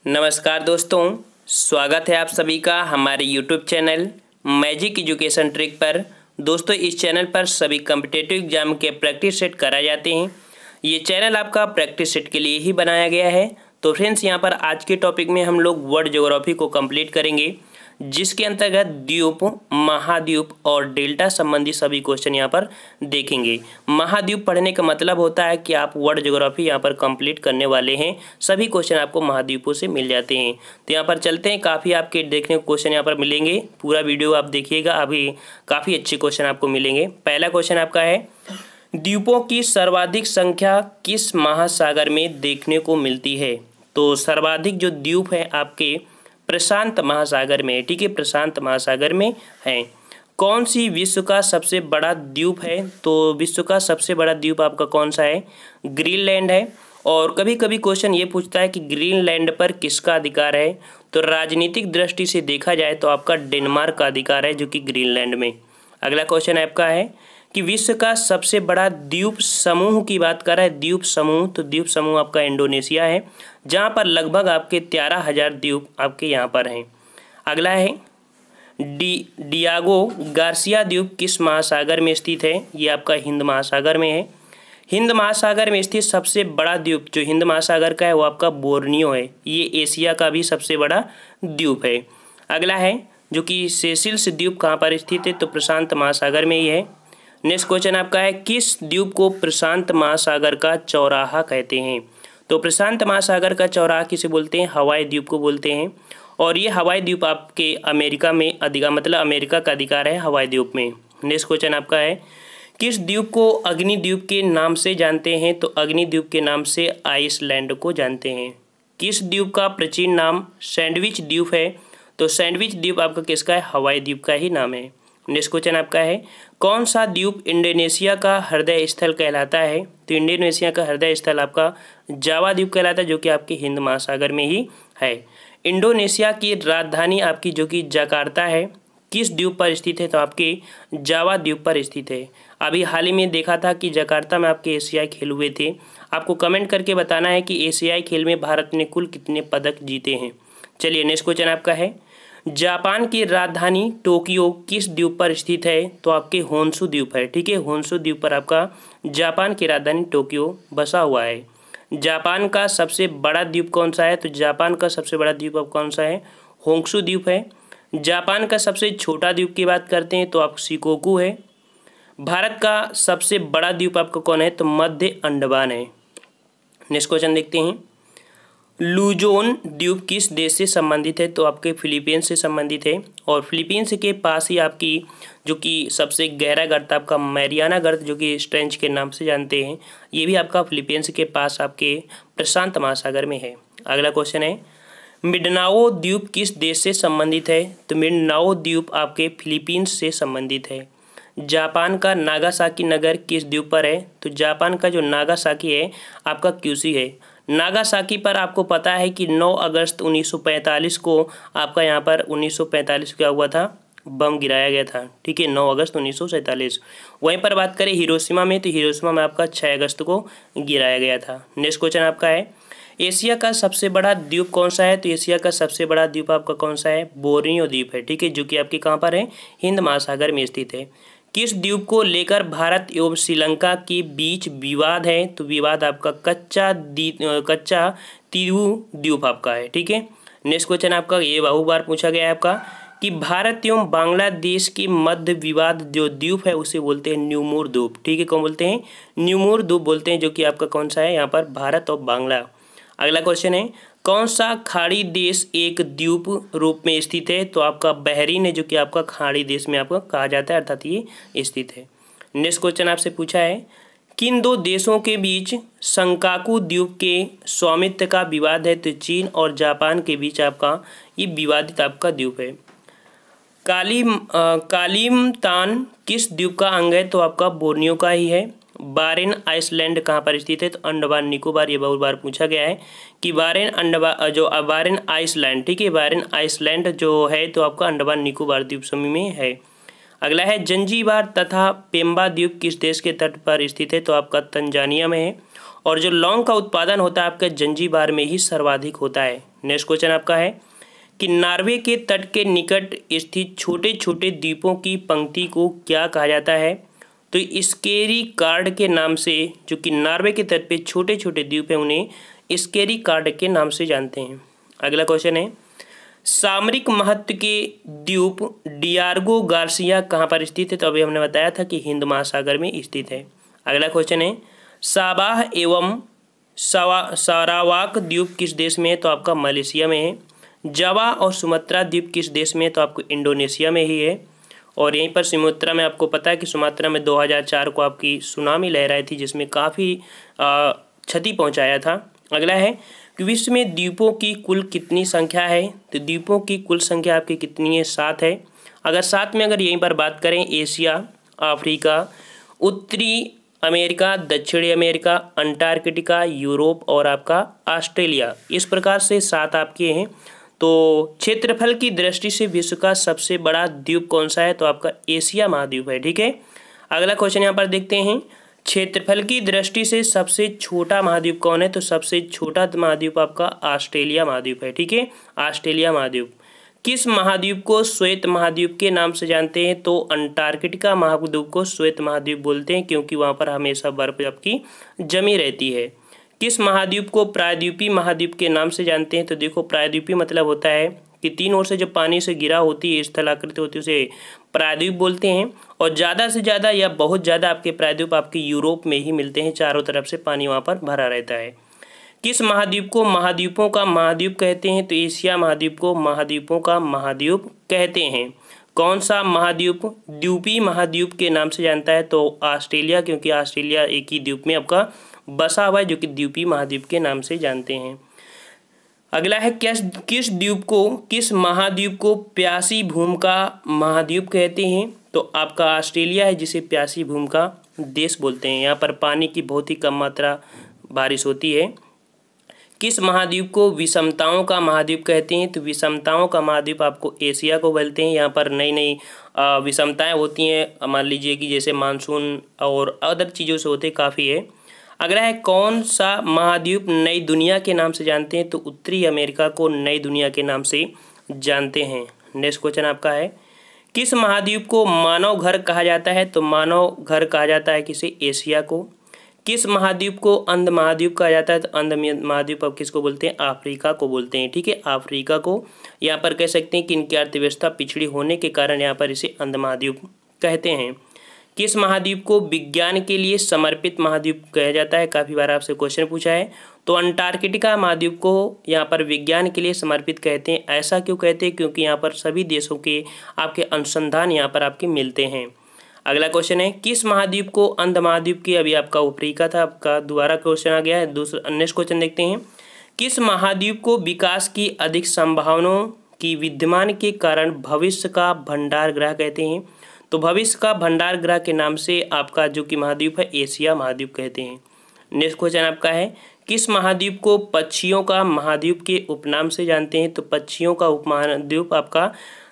नमस्कार दोस्तों, स्वागत है आप सभी का हमारे YouTube channel magic education trick पर। दोस्तों, इस चैनल पर सभी कॉम्पिटिटिव एग्जाम के प्रैक्टिस सेट कराए जाते हैं। ये चैनल आपका प्रैक्टिस सेट के लिए ही बनाया गया है। तो फ्रेंड्स, यहाँ पर आज के टॉपिक में हम लोग वर्ल्ड ज्योग्राफी को कंप्लीट करेंगे, जिसके अंतर्गत द्वीप, महाद्वीप और डेल्टा संबंधी सभी क्वेश्चन यहाँ पर देखेंगे। महाद्वीप पढ़ने का मतलब होता है कि आप वर्ल्ड ज्योग्राफी यहाँ पर कंप्लीट करने वाले हैं। सभी क्वेश्चन आपको महाद्वीपों से मिल जाते हैं। तो यहाँ पर चलते हैं, काफ़ी आपके देखने को क्वेश्चन यहाँ पर मिलेंगे। पूरा वीडियो आप देखिएगा, अभी काफ़ी अच्छे क्वेश्चन आपको मिलेंगे। पहला क्वेश्चन आपका है, द्वीपों की सर्वाधिक संख्या किस महासागर में देखने को मिलती है? तो सर्वाधिक जो द्वीप है आपके प्रशांत महासागर में, ठीक है, प्रशांत महासागर में है। कौन सी विश्व का सबसे बड़ा द्वीप है? तो विश्व का सबसे बड़ा द्वीप आपका कौन सा है? ग्रीनलैंड है। और कभी कभी क्वेश्चन ये पूछता है कि ग्रीनलैंड पर किसका अधिकार है? तो राजनीतिक दृष्टि से देखा जाए तो आपका डेनमार्क का अधिकार है, जो कि ग्रीनलैंड में। अगला क्वेश्चन आपका है कि विश्व का सबसे बड़ा द्वीप समूह की बात कर रहा है, द्वीप समूह। तो द्वीप समूह आपका इंडोनेशिया है, जहाँ पर लगभग आपके 13,000 द्वीप आपके यहाँ पर हैं। अगला है, डियागो गार्सिया द्वीप किस महासागर में स्थित है? ये आपका हिंद महासागर में है। हिंद महासागर में स्थित सबसे बड़ा द्वीप जो हिंद महासागर का है वो आपका बोर्नियो है। ये एशिया का भी सबसे बड़ा द्वीप है। अगला है जो कि सेशेल्स द्वीप कहाँ पर स्थित है? तो प्रशांत महासागर में ही है। नेक्स्ट क्वेश्चन आपका है, किस द्वीप को प्रशांत महासागर का चौराहा कहते हैं? तो प्रशांत महासागर का चौराहा किसे बोलते हैं? हवाई द्वीप को बोलते हैं। और ये हवाई द्वीप आपके अमेरिका में अधिकार, मतलब अमेरिका का अधिकार है हवाई द्वीप में। नेक्स्ट क्वेश्चन आपका है, किस द्वीप को अग्नि द्वीप के नाम से जानते हैं? तो अग्नि द्वीप के नाम से आइसलैंड को जानते हैं। किस द्वीप का प्राचीन नाम सैंडविच द्वीप है? तो सैंडविच द्वीप आपका किसका है? हवाई द्वीप का ही नाम है। नेक्स्ट क्वेश्चन आपका है, कौन सा द्वीप इंडोनेशिया का हृदय स्थल कहलाता है? तो इंडोनेशिया का हृदय स्थल आपका जावा द्वीप कहलाता है, जो कि आपके हिंद महासागर में ही है। इंडोनेशिया की राजधानी आपकी जो कि जकार्ता है, किस द्वीप पर स्थित है? तो आपके जावा द्वीप पर स्थित है। अभी हाल ही में देखा था कि जकार्ता में आपके एशियाई खेल हुए थे। आपको कमेंट करके बताना है कि एशियाई खेल में भारत ने कुल कितने पदक जीते हैं। चलिए, नेक्स्ट क्वेश्चन आपका है, जापान की राजधानी टोक्यो किस द्वीप पर स्थित है? तो आपके होन्शु द्वीप है, ठीक है, होन्शु द्वीप पर आपका जापान की राजधानी टोक्यो बसा हुआ है। जापान का सबसे बड़ा द्वीप कौन सा है? तो जापान का सबसे बड़ा द्वीप अब कौन सा है? होन्शु द्वीप है। जापान का सबसे छोटा द्वीप की बात करते हैं तो आप शिकोकू है। भारत का सबसे बड़ा द्वीप आपका कौन है? तो मध्य अंडमान है। नेक्स्ट क्वेश्चन देखते हैं, लुजोन द्वीप किस देश से संबंधित है? तो आपके फिलीपींस से संबंधित है। और फिलीपींस के पास ही आपकी जो कि सबसे गहरा गर्त आपका मैरियाना गर्त, जो कि स्ट्रेंच के नाम से जानते हैं, ये भी आपका फिलीपींस के पास आपके प्रशांत महासागर में है। अगला क्वेश्चन है, मिंडानाओ द्वीप किस देश से संबंधित है? तो मिंडानाओ द्वीप आपके फिलीपींस से संबंधित है। जापान का नागासाकी नगर किस द्वीप पर है? तो जापान का जो नागासाकी है आपका क्यूसी है। नागासाकी पर आपको पता है कि 9 अगस्त 1945 को आपका यहाँ पर 1945 क्या हुआ था? बम गिराया गया था, ठीक है, 9 अगस्त 1947। वहीं पर बात करें हिरोशिमा में, तो हिरोशिमा में आपका 6 अगस्त को गिराया गया था। नेक्स्ट क्वेश्चन आपका है, एशिया का सबसे बड़ा द्वीप कौन सा है? तो एशिया का सबसे बड़ा द्वीप आपका कौन सा है? बोर्नियो द्वीप है, ठीक है, जो कि आपके कहाँ पर है? हिंद महासागर में स्थित है। किस द्वीप को लेकर भारत एवं श्रीलंका के बीच विवाद है? तो विवाद आपका कच्चा तीरू द्वीप आपका है, ठीक है। नेक्स्ट क्वेश्चन आपका ये बहु बार पूछा गया है आपका कि भारत एवं बांग्लादेश के मध्य विवाद जो द्वीप है उसे बोलते हैं न्यूमोर द्वीप, ठीक है, कौन बोलते हैं? न्यूमोर द्वीप बोलते हैं, जो कि आपका कौन सा है? यहाँ पर भारत और बांग्ला। अगला क्वेश्चन है, कौन सा खाड़ी देश एक द्वीप रूप में स्थित है? तो आपका बहरीन है, जो कि आपका खाड़ी देश में आपको कहा जाता है, अर्थात ये स्थित है। नेक्स्ट क्वेश्चन आपसे पूछा है, किन दो देशों के बीच संकाकू द्वीप के स्वामित्व का विवाद है? तो चीन और जापान के बीच आपका ये विवादित आपका द्वीप है। कालिमतान किस द्वीप का अंग है? तो आपका बोर्नियो का ही है। बारेन आइसलैंड कहाँ पर स्थित है? तो अंडमान निकोबार, ये बहुत बार पूछा गया है कि बारेन आइसलैंड, ठीक है, बारेन आइसलैंड जो है तो आपका अंडमान निकोबार द्वीप समूह में है। अगला है, जंजीबार तथा पेम्बा द्वीप किस देश के तट पर स्थित है? तो आपका तंजानिया में है। और जो लौंग का उत्पादन होता है आपका जंजीबार में ही सर्वाधिक होता है। नेक्स्ट क्वेश्चन आपका है कि नॉर्वे के तट के निकट स्थित छोटे छोटे द्वीपों की पंक्ति को क्या कहा जाता है? तो स्केरी कार्ड के नाम से, जो कि नॉर्वे के तट पे छोटे छोटे द्वीप हैं उन्हें स्केरी कार्ड के नाम से जानते हैं। अगला क्वेश्चन है सामरिक महत्व के द्वीप डियार्गो गार्सिया कहाँ पर स्थित है? तो अभी हमने बताया था कि हिंद महासागर में स्थित है। अगला क्वेश्चन है साबाह एवं सारावाक द्वीप किस देश में है? तो आपका मलेशिया में है। जावा और सुमात्रा द्वीप किस देश में है? तो आपको इंडोनेशिया में ही है। और यहीं पर सुमात्रा में आपको पता है कि सुमात्रा में 2004 को आपकी सुनामी लहर आई थी जिसमें काफ़ी क्षति पहुंचाया था। अगला है कि विश्व में द्वीपों की कुल कितनी संख्या है? तो द्वीपों की कुल संख्या आपकी कितनी है? 7 है। अगर 7 में अगर यहीं पर बात करें एशिया, अफ्रीका, उत्तरी अमेरिका, दक्षिणी अमेरिका, अंटार्कटिका, यूरोप और आपका ऑस्ट्रेलिया, इस प्रकार से 7 आपके हैं। तो क्षेत्रफल की दृष्टि से विश्व का सबसे बड़ा द्वीप कौन सा है? तो आपका एशिया महाद्वीप है। ठीक है। अगला क्वेश्चन यहाँ पर देखते हैं क्षेत्रफल की दृष्टि से सबसे छोटा महाद्वीप कौन है? तो सबसे छोटा महाद्वीप आपका ऑस्ट्रेलिया महाद्वीप है। ठीक है, ऑस्ट्रेलिया महाद्वीप। किस महाद्वीप को श्वेत महाद्वीप के नाम से जानते हैं? तो अंटार्कटिका महाद्वीप को श्वेत महाद्वीप बोलते हैं क्योंकि वहाँ पर हमेशा बर्फ आपकी जमी रहती है। किस महाद्वीप को प्रायद्वीपीय महाद्वीप के नाम से जानते हैं? तो देखो प्रायद्वीपीय मतलब होता है कि 3 ओर से जब पानी से घिरा होती है, स्थलाकृति होती है, उसे प्रायद्वीप बोलते हैं। और ज़्यादा से ज़्यादा या बहुत ज़्यादा आपके प्रायद्वीप आपके यूरोप में ही मिलते हैं, चारों तरफ से पानी वहाँ पर भरा रहता है। किस महाद्वीप को महाद्वीपों का महाद्वीप कहते हैं? तो एशिया महाद्वीप को महाद्वीपों का महाद्वीप कहते हैं। कौन सा महाद्वीप द्वीपीय महाद्वीप के नाम से जानता है? तो ऑस्ट्रेलिया, क्योंकि ऑस्ट्रेलिया एक ही द्वीप में आपका बसा हुआ है जो कि द्वीपीय महाद्वीप के नाम से जानते हैं। अगला है किस द्वीप को, किस महाद्वीप को प्यासी भूमि का महाद्वीप कहते हैं? तो आपका ऑस्ट्रेलिया है जिसे प्यासी भूमि का देश बोलते हैं। यहाँ पर पानी की बहुत ही कम मात्रा बारिश होती है। किस महाद्वीप को विषमताओं का महाद्वीप कहते हैं? तो विषमताओं का महाद्वीप आपको एशिया को बोलते हैं। यहाँ पर नई नई विषमताएँ होती हैं, मान लीजिए कि जैसे मानसून और अदर चीज़ों से होते काफ़ी है। अगला है कौन सा महाद्वीप नई दुनिया के नाम से जानते हैं? तो उत्तरी अमेरिका को नई दुनिया के नाम से जानते हैं। नेक्स्ट क्वेश्चन आपका है किस महाद्वीप को मानव घर कहा जाता है? तो मानव घर कहा जाता है किसे? एशिया को। किस महाद्वीप को अंध महाद्वीप कहा जाता है? तो अंध महाद्वीप अब किसको बोलते हैं? अफ्रीका को बोलते हैं। ठीक है, अफ्रीका को। यहाँ पर कह सकते हैं कि इनकी अर्थव्यवस्था पिछड़ी होने के कारण यहाँ पर इसे अंध महाद्वीप कहते हैं। किस महाद्वीप को विज्ञान के लिए समर्पित महाद्वीप कहा जाता है? काफ़ी बार आपसे क्वेश्चन पूछा है। तो अंटार्कटिका महाद्वीप को यहाँ पर विज्ञान के लिए समर्पित कहते हैं। ऐसा क्यों कहते हैं? क्योंकि यहाँ पर सभी देशों के आपके अनुसंधान यहाँ पर आपके मिलते हैं। अगला क्वेश्चन है किस महाद्वीप को अंध महाद्वीप की, अभी आपका अफ्रीका था, आपका दोबारा क्वेश्चन आ गया है। दूसरा नेक्स्ट क्वेश्चन देखते हैं किस महाद्वीप को विकास की अधिक संभावनाओं की विद्यमान के कारण भविष्य का भंडार गृह कहते हैं? तो भविष्य का भंडार गृह के नाम से आपका जो कि महाद्वीप है एशिया महाद्वीप कहते हैं। नेक्स्ट क्वेश्चन आपका है किस महाद्वीप को पक्षियों का महाद्वीप के उपनाम से जानते हैं? तो पक्षियों का उपमहाद्वीप आपका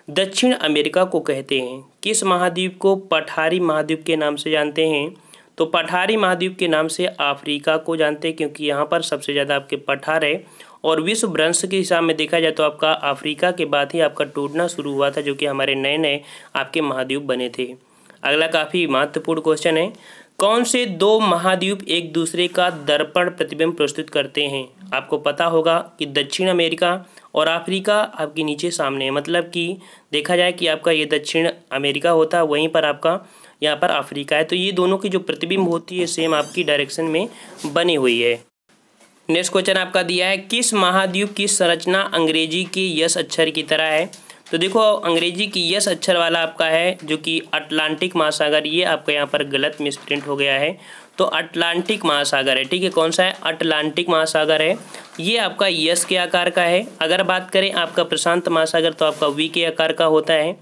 दक्षिण अमेरिका को कहते हैं। किस महाद्वीप को पठारी महाद्वीप के नाम से जानते हैं? तो पठारी महाद्वीप के नाम से अफ्रीका को जानते हैं क्योंकि यहाँ पर सबसे ज़्यादा आपके पठार है। और विश्व भ्रंश के हिसाब में देखा जाए तो आपका अफ्रीका के बाद ही आपका टूटना शुरू हुआ था, जो कि हमारे नए नए आपके महाद्वीप बने थे। अगला काफ़ी महत्वपूर्ण क्वेश्चन है कौन से 2 महाद्वीप एक दूसरे का दर्पण प्रतिबिंब प्रस्तुत करते हैं? आपको पता होगा कि दक्षिण अमेरिका और अफ्रीका आपके नीचे सामने है, मतलब कि देखा जाए कि आपका ये दक्षिण अमेरिका होता है, वहीं पर आपका यहाँ पर अफ्रीका है। तो ये दोनों की जो प्रतिबिंब होती है सेम आपकी डायरेक्शन में बनी हुई है। नेक्स्ट क्वेश्चन आपका दिया है किस महाद्वीप की संरचना अंग्रेजी के यस अक्षर की तरह है? तो देखो अंग्रेजी की यस अक्षर वाला आपका है जो कि अटलांटिक महासागर, ये आपका यहाँ पर गलत मिसप्रिंट हो गया है। तो अटलांटिक महासागर है। ठीक है, कौन सा है? अटलांटिक महासागर है। ये आपका यस के आकार का है। अगर बात करें आपका प्रशांत महासागर तो आपका वी के आकार का होता है।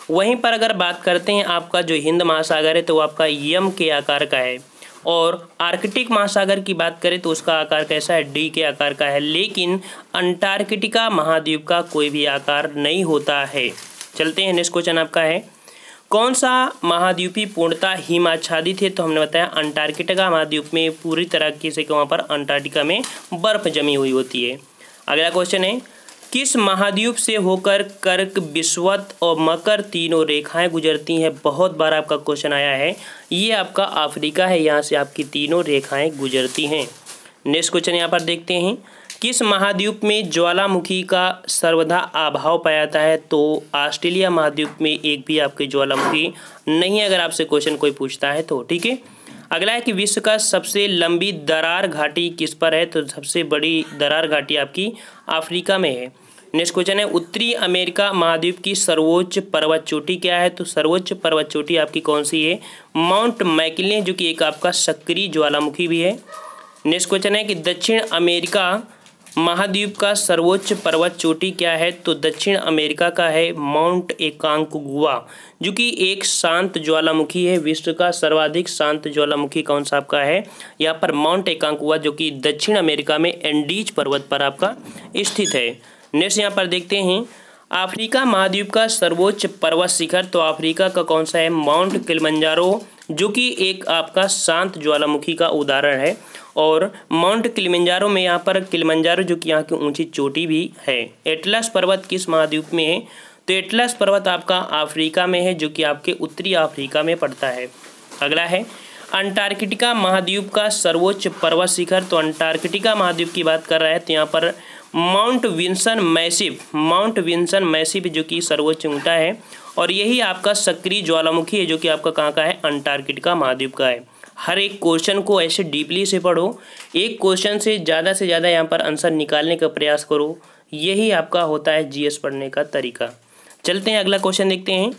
वहीं पर अगर बात करते हैं आपका जो हिंद महासागर है तो वो आपका यम के आकार का है। और आर्कटिक महासागर की बात करें तो उसका आकार कैसा है? डी के आकार का है। लेकिन अंटार्कटिका महाद्वीप का कोई भी आकार नहीं होता है। चलते हैं नेक्स्ट क्वेश्चन आपका है कौन सा महाद्वीपी पूर्णतः हिमाच्छादित है? तो हमने बताया अंटार्कटिका महाद्वीप में पूरी तरीके से वहाँ पर अंटार्कटिका में बर्फ जमी हुई होती है। अगला क्वेश्चन है, किस महाद्वीप से होकर कर्क, विषुवत और मकर तीनों रेखाएं गुजरती हैं? बहुत बार आपका क्वेश्चन आया है। ये आपका अफ्रीका है, यहाँ से आपकी तीनों रेखाएं गुजरती हैं। नेक्स्ट क्वेश्चन यहाँ पर देखते हैं, किस महाद्वीप में ज्वालामुखी का सर्वदा अभाव पाया जाता है? तो ऑस्ट्रेलिया महाद्वीप में एक भी आपकी ज्वालामुखी नहीं है, अगर आपसे क्वेश्चन कोई पूछता है तो। ठीक है, अगला है कि विश्व का सबसे लंबी दरार घाटी किस पर है? तो सबसे बड़ी दरार घाटी आपकी अफ्रीका में है। नेक्स्ट क्वेश्चन है, उत्तरी अमेरिका महाद्वीप की सर्वोच्च पर्वत चोटी क्या है? तो सर्वोच्च पर्वत चोटी आपकी कौन सी है? माउंट मैकिनले, जो कि एक आपका सक्रिय ज्वालामुखी भी है। नेक्स्ट क्वेश्चन है कि दक्षिण अमेरिका महाद्वीप का सर्वोच्च पर्वत चोटी क्या है? तो दक्षिण अमेरिका का है माउंट एकांकगुआ, जो कि एक शांत ज्वालामुखी है। विश्व का सर्वाधिक शांत ज्वालामुखी कौन सा आपका है? यहाँ पर माउंट एकांकगुआ, जो कि दक्षिण अमेरिका में एंडीज पर्वत पर आपका स्थित है। नेक्स्ट यहाँ पर देखते हैं, अफ्रीका महाद्वीप का सर्वोच्च पर्वत शिखर, तो अफ्रीका का कौन सा है? माउंट किलिमंजारो, जो कि एक आपका शांत ज्वालामुखी का उदाहरण है। और माउंट किलिमंजारो में यहाँ पर किलिमंजारो, जो कि यहाँ की ऊंची चोटी भी है। एटलस पर्वत किस महाद्वीप में है? तो एटलस पर्वत आपका अफ्रीका में है, जो कि आपके उत्तरी अफ्रीका में पड़ता है। अगला है, अंटार्कटिका महाद्वीप का सर्वोच्च पर्वत शिखर, तो अंटार्कटिका महाद्वीप की बात कर रहा है तो यहाँ पर माउंट विल्सन मैसिव, जो कि सर्वोच्च ऊंचा है। और यही आपका सक्रिय ज्वालामुखी है, जो कि आपका कहाँ का है? अंटार्कटिका महाद्वीप का है। हर एक क्वेश्चन को ऐसे डीपली से पढ़ो, एक क्वेश्चन से ज़्यादा यहाँ पर आंसर निकालने का प्रयास करो, यही आपका होता है जीएस पढ़ने का तरीका। चलते हैं अगला क्वेश्चन देखते हैं,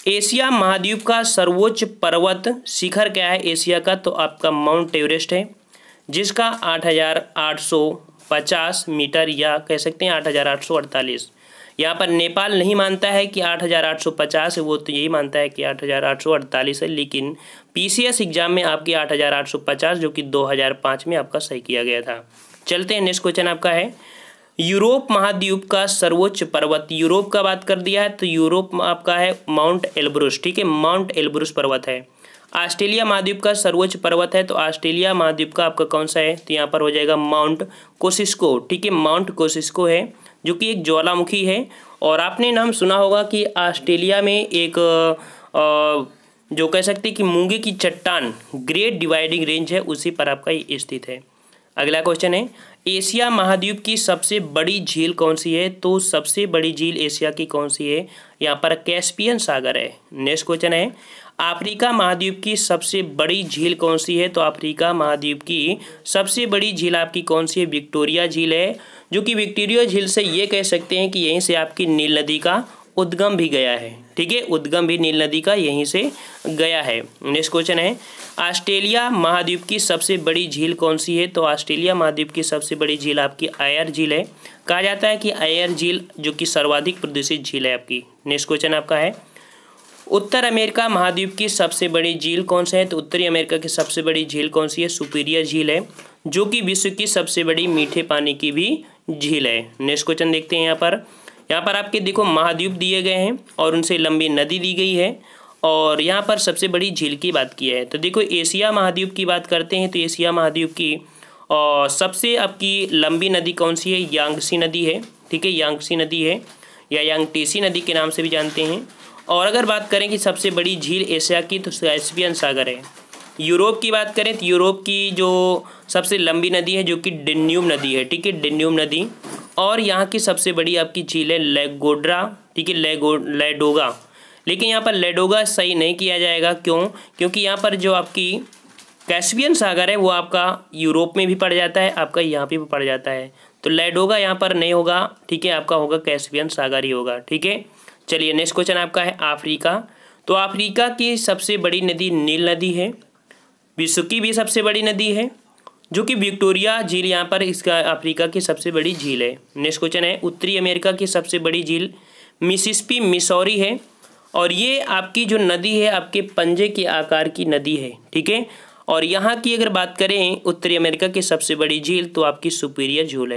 एशिया महाद्वीप का सर्वोच्च पर्वत शिखर क्या है? एशिया का तो आपका माउंट एवरेस्ट है, जिसका 8,850 मीटर, या कह सकते हैं 8,848। यहाँ पर नेपाल नहीं मानता है कि 8,850 है, वो तो यही मानता है कि 8,848 है, लेकिन पीसीएस एग्जाम में आपके 8,850, जो कि 2005 में आपका सही किया गया था। चलते हैं, नेक्स्ट क्वेश्चन आपका है, यूरोप महाद्वीप का सर्वोच्च पर्वत, यूरोप का बात कर दिया है तो यूरोप आपका है माउंट एल्ब्रुस। ठीक है, माउंट एल्ब्रुस पर्वत है। ऑस्ट्रेलिया महाद्वीप का सर्वोच्च पर्वत है, तो ऑस्ट्रेलिया महाद्वीप का आपका कौन सा है? तो यहाँ पर हो जाएगा माउंट कोसिस्को। ठीक है, माउंट कोसिस्को है, जो कि एक ज्वालामुखी है। और आपने नाम सुना होगा कि ऑस्ट्रेलिया में एक जो कह सकते हैं कि मूंगे की चट्टान, ग्रेट डिवाइडिंग रेंज है, उसी पर आपका ये स्थित है। अगला क्वेश्चन है, एशिया महाद्वीप की सबसे बड़ी झील कौन सी है? तो सबसे बड़ी झील एशिया की कौन सी है? यहाँ पर कैस्पियन सागर है। नेक्स्ट क्वेश्चन है, अफ्रीका महाद्वीप की सबसे बड़ी झील कौन सी है? तो अफ्रीका महाद्वीप की सबसे बड़ी झील आपकी कौन सी है? विक्टोरिया झील है, जो कि विक्टोरिया झील से ये कह सकते हैं कि यहीं से आपकी नील नदी का उद्गम भी गया है। ठीक है, उद्गम भी नील नदी का यहीं से गया है। नेक्स्ट क्वेश्चन है, ऑस्ट्रेलिया महाद्वीप की सबसे बड़ी झील कौन सी है? तो ऑस्ट्रेलिया महाद्वीप की सबसे बड़ी झील आपकी आयर झील है। कहा जाता है कि आयर झील जो कि सर्वाधिक प्रदूषित झील है आपकी। नेक्स्ट क्वेश्चन आपका है, उत्तर अमेरिका महाद्वीप की सबसे बड़ी झील कौन सी है? तो उत्तरी अमेरिका की सबसे बड़ी झील कौन सी है? सुपीरियर झील है, जो कि विश्व की सबसे बड़ी मीठे पानी की भी झील है। नेक्स्ट क्वेश्चन देखते हैं, यहाँ पर आपके देखो महाद्वीप दिए गए हैं और उनसे लंबी नदी दी गई है, और यहाँ पर सबसे बड़ी झील की बात की है। तो देखो एशिया महाद्वीप की बात करते हैं तो एशिया महाद्वीप की सबसे आपकी लंबी नदी कौन सी है? यांगसी नदी है। ठीक है, यांगसी नदी है, या यांगटीसी नदी के नाम से भी जानते हैं। और अगर बात करें कि सबसे बड़ी झील एशिया की, तो कैस्पियन सागर है। यूरोप की बात करें तो यूरोप की जो सबसे लंबी नदी है, जो कि डेन्यूब नदी है। ठीक है, डेन्यूब नदी। और यहाँ की सबसे बड़ी आपकी झील है लेगोड्रा। ठीक है, लेडोगा, लेकिन यहाँ पर लेडोगा सही नहीं किया जाएगा। क्यों? क्योंकि यहाँ पर जो आपकी कैस्पियन सागर है वो आपका यूरोप में भी पड़ जाता है, आपका यहाँ पे भी पड़ जाता है, तो लेडोगा यहाँ पर नहीं होगा। ठीक है, आपका होगा कैस्पियन सागर ही होगा। ठीक है, चलिए नेक्स्ट क्वेश्चन आपका है अफ्रीका। तो अफ्रीका की सबसे बड़ी नदी नील नदी है, विश्व की भी सबसे बड़ी नदी है, जो कि विक्टोरिया झील यहाँ पर इसका अफ्रीका की सबसे बड़ी झील है। नेक्स्ट क्वेश्चन है, उत्तरी अमेरिका की सबसे बड़ी झील मिसिसिपी मिसौरी है, और ये आपकी जो नदी है आपके पंजे के आकार की नदी है। ठीक है, और यहाँ की अगर बात करें उत्तरी अमेरिका की सबसे बड़ी झील, तो आपकी सुपीरियर झील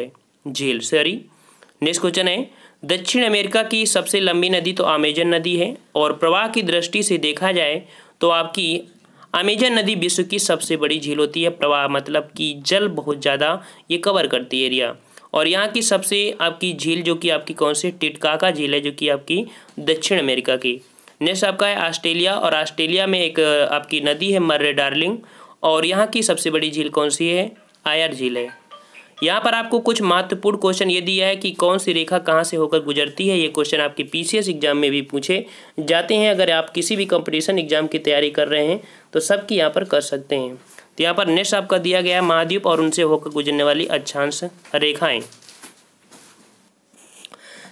है, नेक्स्ट क्वेश्चन है, दक्षिण अमेरिका की सबसे लंबी नदी तो अमेजन नदी है, और प्रवाह की दृष्टि से देखा जाए तो आपकी अमेजन नदी विश्व की सबसे बड़ी झील होती है। प्रवाह मतलब कि जल बहुत ज़्यादा ये कवर करती है एरिया। और यहाँ की सबसे आपकी झील जो कि आपकी कौन सी, टिटकाका झील है, जो कि आपकी दक्षिण अमेरिका की। नेक्स्ट आपका है ऑस्ट्रेलिया, और ऑस्ट्रेलिया में एक आपकी नदी है मर्रे डार्लिंग, और यहाँ की सबसे बड़ी झील कौन सी है, आयर झील है। यहाँ पर आपको कुछ महत्वपूर्ण क्वेश्चन ये दिया है कि कौन सी रेखा कहाँ से होकर गुजरती है। ये क्वेश्चन आपके पीसीएस एग्जाम में भी पूछे जाते हैं। अगर आप किसी भी कंपटीशन एग्जाम की तैयारी कर रहे हैं तो सबकी यहाँ पर कर सकते हैं। तो यहाँ पर नेक्स्ट आपका दिया गया है महाद्वीप और उनसे होकर गुजरने वाली अक्षांश रेखाएं।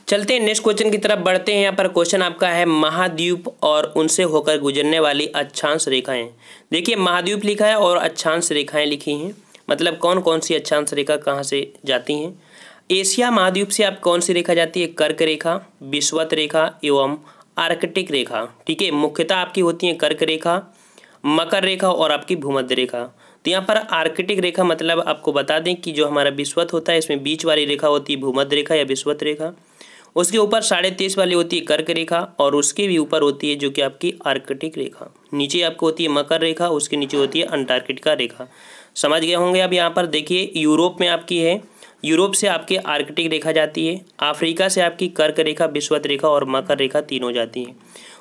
चलते हैं नेक्स्ट क्वेश्चन की तरफ बढ़ते हैं। यहाँ पर क्वेश्चन आपका है महाद्वीप और उनसे होकर गुजरने वाली अक्षांश रेखाएं। देखिए महाद्वीप लिखा है और अक्षांश रेखाएं लिखी हैं, मतलब कौन कौन सी अक्षांश रेखा कहाँ से जाती हैं। एशिया महाद्वीप से आप कौन सी रेखा जाती है, कर्क रेखा, विषुवत रेखा एवं आर्कटिक रेखा। ठीक है, मुख्यतः आपकी होती है कर्क रेखा, मकर रेखा और आपकी भूमध्य रेखा। तो यहाँ पर आर्कटिक रेखा मतलब आपको बता दें कि जो हमारा विषुवत होता है इसमें बीच वाली रेखा होती है भूमध्य रेखा या विषुवत रेखा, उसके ऊपर 23.5 वाली होती है कर्क रेखा, और उसके भी ऊपर होती है जो कि आपकी आर्कटिक रेखा। नीचे आपको होती है मकर रेखा, उसके नीचे होती है अंटार्कटिका रेखा। समझ गए होंगे। अब यहाँ पर देखिए यूरोप में आपकी है, यूरोप से आपके आर्कटिक रेखा जाती है, अफ्रीका से आपकी कर्क रेखा, विषुवत रेखा और मकर रेखा तीनों जाती हैं।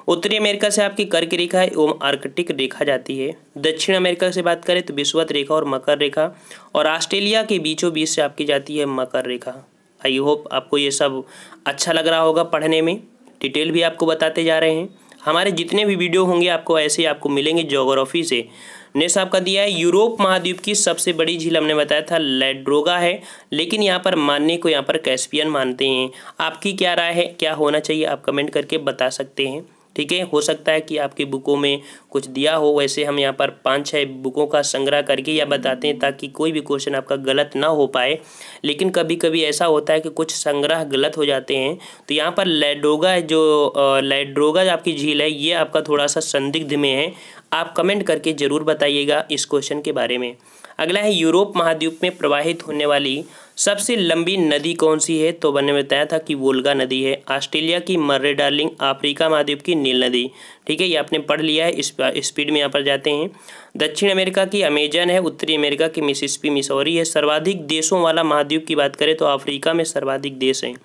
उत्तरी अमेरिका से आपकी कर्क रेखा एवं आर्कटिक रेखा जाती है। दक्षिण अमेरिका से बात करें तो विषुवत रेखा और मकर रेखा, और ऑस्ट्रेलिया के बीचों बीच से आपकी जाती है मकर रेखा। आई होप आपको ये सब अच्छा लग रहा होगा पढ़ने में, डिटेल भी आपको बताते जा रहे हैं। हमारे जितने भी वीडियो होंगे आपको ऐसे आपको मिलेंगे ज्योग्राफी से। नेक्स्ट आपका दिया है यूरोप महाद्वीप की सबसे बड़ी झील, हमने बताया था लैडोगा है, लेकिन यहाँ पर मानने को यहाँ पर कैस्पियन मानते हैं। आपकी क्या राय है, क्या होना चाहिए, आप कमेंट करके बता सकते हैं। ठीक है, हो सकता है कि आपकी बुकों में कुछ दिया हो, वैसे हम यहाँ पर 5-6 बुकों का संग्रह करके या बताते हैं ताकि कोई भी क्वेश्चन आपका गलत ना हो पाए। लेकिन कभी कभी ऐसा होता है कि कुछ संग्रह गलत हो जाते हैं। तो यहाँ पर लैडोगा जो लैडोगा आपकी झील है ये आपका थोड़ा सा संदिग्ध में है। आप कमेंट करके ज़रूर बताइएगा इस क्वेश्चन के बारे में। अगला है यूरोप महाद्वीप में प्रवाहित होने वाली सबसे लंबी नदी कौन सी है, तो मैंने बताया था कि वोल्गा नदी है। ऑस्ट्रेलिया की मर्रे डार्लिंग, अफ्रीका महाद्वीप की नील नदी। ठीक है, ये आपने पढ़ लिया है, इस स्पीड में यहाँ पर जाते हैं। दक्षिण अमेरिका की अमेजन है, उत्तरी अमेरिका की मिसिसिपी मिसौरी है। सर्वाधिक देशों वाला महाद्वीप की बात करें तो अफ्रीका में सर्वाधिक देश हैं।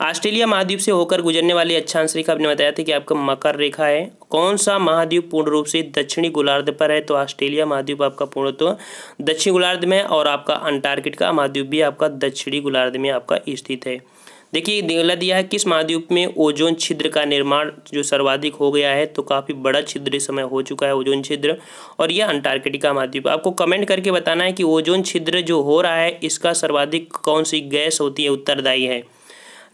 ऑस्ट्रेलिया महाद्वीप से होकर गुजरने वाली अक्षांश रेखा आपने बताया था कि आपका मकर रेखा है। कौन सा महाद्वीप पूर्ण रूप से दक्षिणी गोलार्ध पर है, तो ऑस्ट्रेलिया महाद्वीप आपका पूर्णतः दक्षिणी गोलार्ध में, और आपका अंटार्कटिका महाद्वीप भी आपका दक्षिणी गोलार्ध में आपका स्थित है। देखिए अगला दिया है किस महाद्वीप में ओजोन छिद्र का निर्माण जो सर्वाधिक हो गया है, तो काफ़ी बड़ा छिद्र इस समय हो चुका है ओजोन छिद्र, और यह अंटार्कटिका महाद्वीप। आपको कमेंट करके बताना है कि ओजोन छिद्र जो हो रहा है इसका सर्वाधिक कौन सी गैस होती है उत्तरदायी है।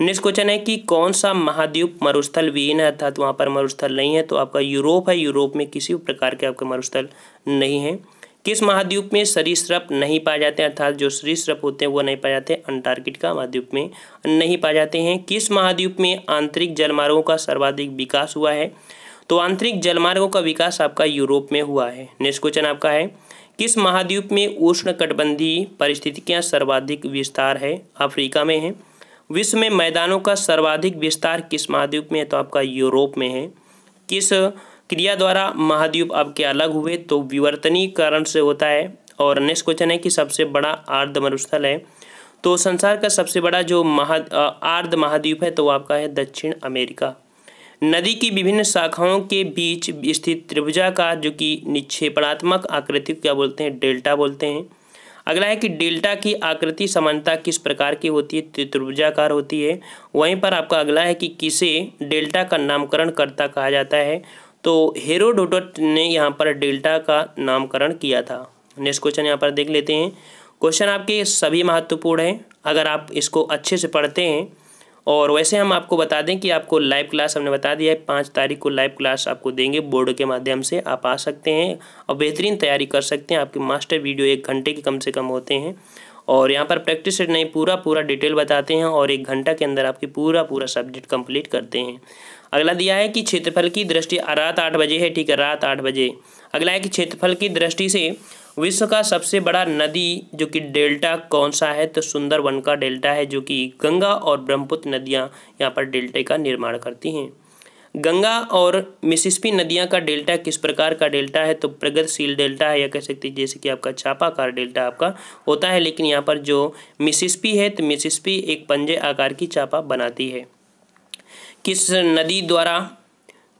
नेक्स्ट क्वेश्चन है कि कौन सा महाद्वीप मरुस्थल विहीन है, अर्थात वहाँ पर मरुस्थल नहीं है, तो आपका यूरोप है। यूरोप में किसी भी प्रकार के आपके मरुस्थल नहीं है। किस महाद्वीप में सरीसृप नहीं पाए जाते हैं, अर्थात जो सरीसृप होते हैं वो नहीं पाए जाते, अंटार्कटिका महाद्वीप में नहीं पाए जाते हैं। किस महाद्वीप में आंतरिक जलमार्गों का सर्वाधिक विकास हुआ है, तो आंतरिक जलमार्गों का विकास आपका यूरोप में हुआ है। नेक्स्ट क्वेश्चन आपका है किस महाद्वीप में उष्णकटिबंधीय परिस्थितियाँ सर्वाधिक विस्तार है, अफ्रीका में है। विश्व में मैदानों का सर्वाधिक विस्तार किस महाद्वीप में है, तो आपका यूरोप में है। किस क्रिया द्वारा महाद्वीप आपके अलग हुए, तो विवर्तनीकरण से होता है। और नेक्स्ट क्वेश्चन है कि सबसे बड़ा आर्द्र मरुस्थल है, तो संसार का सबसे बड़ा जो आर्द्र महाद्वीप है तो वो आपका है दक्षिण अमेरिका। नदी की विभिन्न शाखाओं के बीच स्थित त्रिभुजाकार जो कि निक्षेपणात्मक आकृति क्या बोलते हैं, डेल्टा बोलते हैं। अगला है कि डेल्टा की आकृति समानता किस प्रकार की होती है, त्रिभुजाकार होती है। वहीं पर आपका अगला है कि किसे डेल्टा का नामकरण कर्ता कहा जाता है, तो हेरोडोटस ने यहाँ पर डेल्टा का नामकरण किया था। नेक्स्ट क्वेश्चन यहाँ पर देख लेते हैं। क्वेश्चन आपके सभी महत्वपूर्ण हैं अगर आप इसको अच्छे से पढ़ते हैं। और वैसे हम आपको बता दें कि आपको लाइव क्लास हमने बता दिया है 5 तारीख को लाइव क्लास आपको देंगे बोर्ड के माध्यम से। आप आ सकते हैं और बेहतरीन तैयारी कर सकते हैं। आपके मास्टर वीडियो 1 घंटे के कम से कम होते हैं, और यहाँ पर प्रैक्टिस सेट नहीं पूरा डिटेल बताते हैं, और 1 घंटा के अंदर आपकी पूरा सब्जेक्ट कंप्लीट करते हैं। अगला दिया है कि क्षेत्रफल की दृष्टि रात 8 बजे है, ठीक है, रात 8 बजे। अगला है कि क्षेत्रफल की दृष्टि से विश्व का सबसे बड़ा नदी जो कि डेल्टा कौन सा है, तो सुंदरबन का डेल्टा है, जो कि गंगा और ब्रह्मपुत्र नदियां यहाँ पर डेल्टे का निर्माण करती हैं। गंगा और मिसिसिपी नदियां का डेल्टा किस प्रकार का डेल्टा है, तो प्रगतिशील डेल्टा है, या कह सकते हैं जैसे कि आपका चापाकार डेल्टा आपका होता है। लेकिन यहाँ पर जो मिसिसिपी है, तो मिसिसिपी एक पंजे आकार की चापा बनाती है। किस नदी द्वारा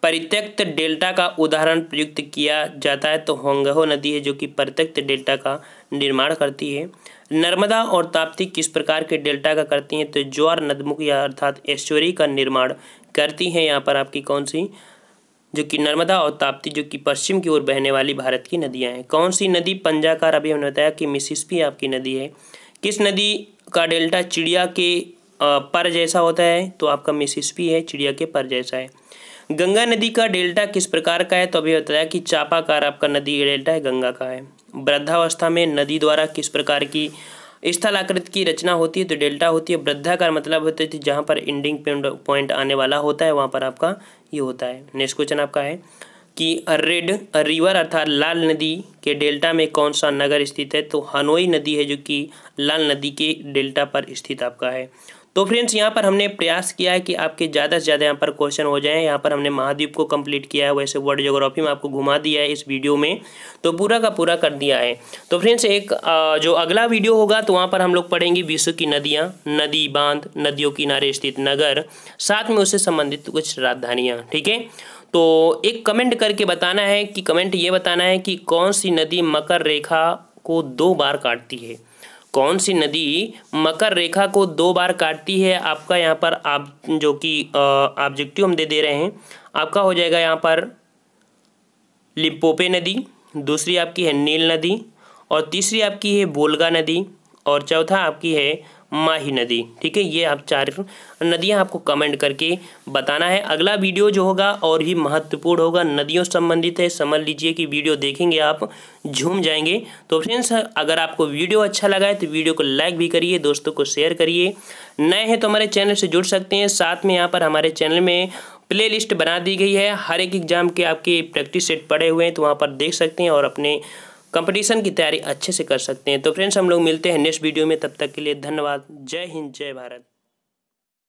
परित्यक्त डेल्टा का उदाहरण प्रयुक्त किया जाता है, तो होंगहो नदी है, जो कि परित्यक्त डेल्टा का निर्माण करती है। नर्मदा और ताप्ती किस प्रकार के डेल्टा का करती हैं, तो ज्वार नदमुख या अर्थात एस्चुरी का निर्माण करती हैं। यहाँ पर आपकी कौन सी, जो कि नर्मदा और ताप्ती जो कि पश्चिम की ओर बहने वाली भारत की नदियाँ हैं। कौन सी नदी पंजाकार, अभी हमने बताया कि मिसिसिपी आपकी नदी है। किस नदी का डेल्टा चिड़िया के पर जैसा होता है, तो आपका मिसिसिपी है, चिड़िया के पर जैसा है। गंगा नदी का डेल्टा किस प्रकार का है, तो अभी बताया कि चापाकार आपका नदी डेल्टा है, गंगा का है। वृद्धावस्था में नदी द्वारा किस प्रकार की स्थलाकृति की रचना होती है, तो डेल्टा होती है। वृद्धाकार मतलब होते थे जहाँ पर एंडिंग पॉइंट आने वाला होता है, वहाँ पर आपका ये होता है। नेक्स्ट क्वेश्चन आपका है कि रेड रिवर अर्थात लाल नदी के डेल्टा में कौन सा नगर स्थित है, तो हनोई नदी है, जो कि लाल नदी के डेल्टा पर स्थित आपका है। तो फ्रेंड्स यहाँ पर हमने प्रयास किया है कि आपके ज़्यादा से ज़्यादा यहाँ पर क्वेश्चन हो जाएं। यहाँ पर हमने महाद्वीप को कंप्लीट किया है, वैसे वर्ल्ड ज्योग्राफी में आपको घुमा दिया है इस वीडियो में, तो पूरा का पूरा कर दिया है। तो फ्रेंड्स एक जो अगला वीडियो होगा तो वहाँ पर हम लोग पढ़ेंगे विश्व की नदियाँ, नदी बांध, नदियों किनारे स्थित नगर, साथ में उससे संबंधित कुछ राजधानियाँ। ठीक है, तो एक कमेंट करके बताना है कि कमेंट ये बताना है कि कौन सी नदी मकर रेखा को 2 बार काटती है। कौन सी नदी मकर रेखा को 2 बार काटती है। आपका यहाँ पर आप जो कि ऑब्जेक्टिव हम दे रहे हैं, आपका हो जाएगा यहाँ पर लिम्पोपो नदी, दूसरी आपकी है नील नदी, और तीसरी आपकी है बोलगा नदी, और चौथा आपकी है माही नदी। ठीक है, ये आप 4 नदियाँ आपको कमेंट करके बताना है। अगला वीडियो जो होगा और भी महत्वपूर्ण होगा, नदियों से संबंधित है। समझ लीजिए कि वीडियो देखेंगे आप झूम जाएंगे। तो फ्रेंड्स अगर आपको वीडियो अच्छा लगा है तो वीडियो को लाइक भी करिए, दोस्तों को शेयर करिए। नए हैं तो हमारे चैनल से जुड़ सकते हैं। साथ में यहाँ पर हमारे चैनल में प्ले लिस्ट बना दी गई है, हर एक एग्जाम के आपके प्रैक्टिस सेट पड़े हुए हैं, तो वहाँ पर देख सकते हैं और अपने कंपटीशन की तैयारी अच्छे से कर सकते हैं। तो फ्रेंड्स हम लोग मिलते हैं नेक्स्ट वीडियो में, तब तक के लिए धन्यवाद। जय हिंद, जय भारत।